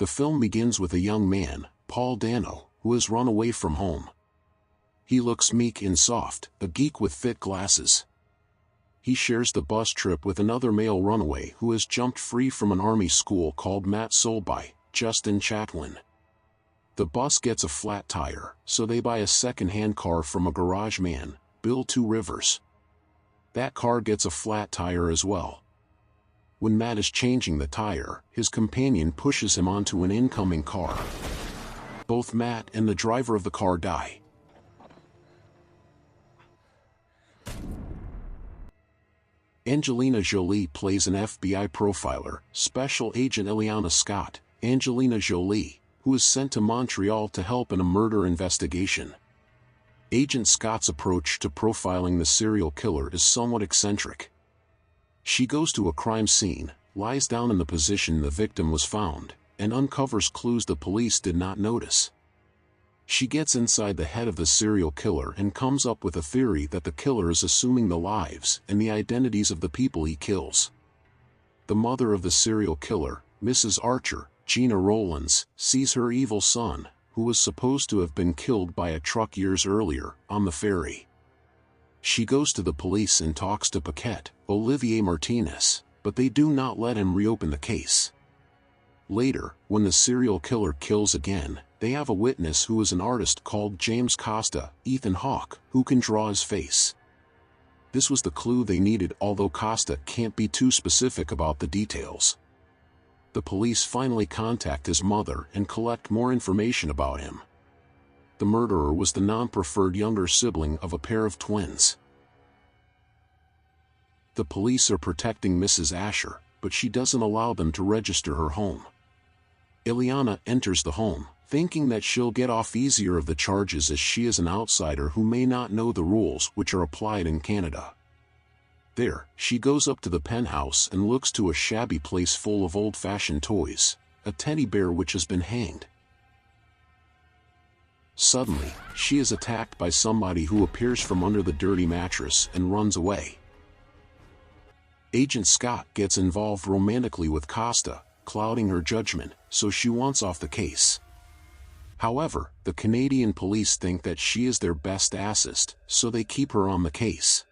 The film begins with a young man, Paul Dano, who has run away from home. He looks meek and soft, a geek with thick glasses. He shares the bus trip with another male runaway who has jumped free from an army school called Matt Solby, Justin Chatwin. The bus gets a flat tire, so they buy a second-hand car from a garage man, Bill Two Rivers. That car gets a flat tire as well. When Matt is changing the tire, his companion pushes him onto an incoming car. Both Matt and the driver of the car die. Angelina Jolie plays an FBI profiler, Special Agent Ileana Scott. Angelina Jolie, who is sent to Montreal to help in a murder investigation. Agent Scott's approach to profiling the serial killer is somewhat eccentric. She goes to a crime scene, lies down in the position the victim was found, and uncovers clues the police did not notice. She gets inside the head of the serial killer and comes up with a theory that the killer is assuming the lives and the identities of the people he kills. The mother of the serial killer, Mrs. Archer, Gina Rowlands, sees her evil son, who was supposed to have been killed by a truck years earlier, on the ferry. She goes to the police and talks to Paquette, Olivier Martinez, but they do not let him reopen the case. Later, when the serial killer kills again, they have a witness who is an artist called James Costa, Ethan Hawke, who can draw his face. This was the clue they needed, although Costa can't be too specific about the details. The police finally contact his mother and collect more information about him. The murderer was the non-preferred younger sibling of a pair of twins. The police are protecting Mrs. Asher, but she doesn't allow them to register her home. Ileana enters the home, thinking that she'll get off easier of the charges as she is an outsider who may not know the rules which are applied in Canada. There, she goes up to the penthouse and looks to a shabby place full of old-fashioned toys, a teddy bear which has been hanged. Suddenly, she is attacked by somebody who appears from under the dirty mattress and runs away. Agent Scott gets involved romantically with Costa, clouding her judgment, so she wants off the case. However, the Canadian police think that she is their best asset, so they keep her on the case.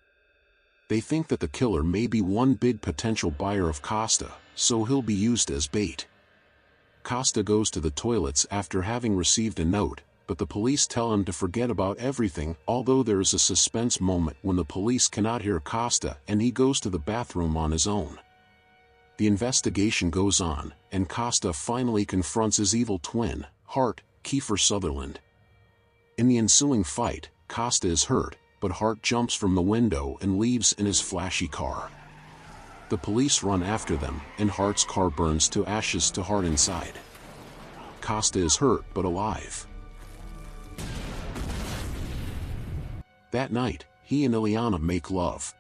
They think that the killer may be one big potential buyer of Costa, so he'll be used as bait. Costa goes to the toilets after having received a note, but the police tell him to forget about everything, although there is a suspense moment when the police cannot hear Costa and he goes to the bathroom on his own. The investigation goes on, and Costa finally confronts his evil twin, Hart, Kiefer Sutherland. In the ensuing fight, Costa is hurt, but Hart jumps from the window and leaves in his flashy car. The police run after them, and Hart's car burns to ashes to Hart inside. Costa is hurt but alive. That night, he and Ileana make love.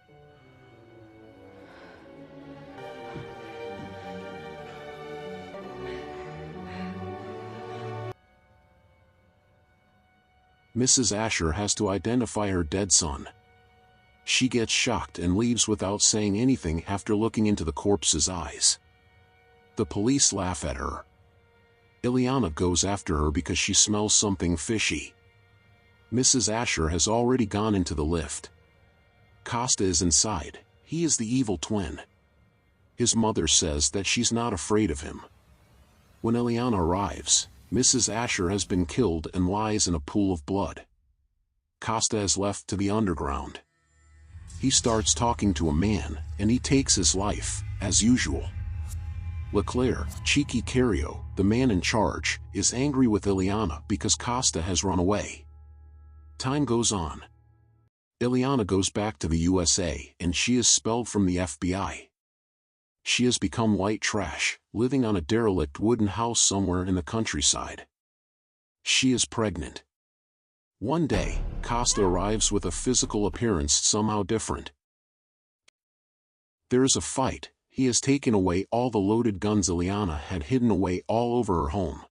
Mrs. Asher has to identify her dead son. She gets shocked and leaves without saying anything after looking into the corpse's eyes. The police laugh at her. Ileana goes after her because she smells something fishy. Mrs. Asher has already gone into the lift. Costa is inside. He is the evil twin. His mother says that she's not afraid of him. When Ileana arrives, Mrs. Asher has been killed and lies in a pool of blood. Costa is left to the underground. He starts talking to a man, and he takes his life, as usual. Leclerc, Cheeky Cario, the man in charge, is angry with Ileana because Costa has run away. Time goes on. Ileana goes back to the USA and she is expelled from the FBI. She has become white trash, living on a derelict wooden house somewhere in the countryside. She is pregnant. One day, Costa arrives with a physical appearance somehow different. There is a fight. He has taken away all the loaded guns Ileana had hidden away all over her home.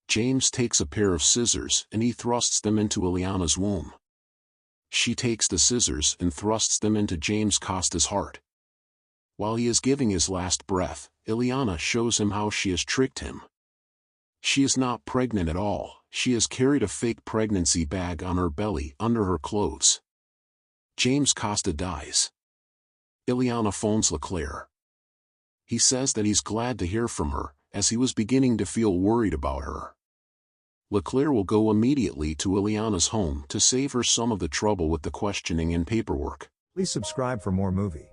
James takes a pair of scissors and he thrusts them into Ileana's womb. She takes the scissors and thrusts them into James Costa's heart. While he is giving his last breath, Ileana shows him how she has tricked him. She is not pregnant at all. She has carried a fake pregnancy bag on her belly under her clothes. James Costa dies. Ileana phones Leclerc. He says that he's glad to hear from her, as he was beginning to feel worried about her. Leclerc will go immediately to Ileana's home to save her some of the trouble with the questioning and paperwork. Please subscribe for more movie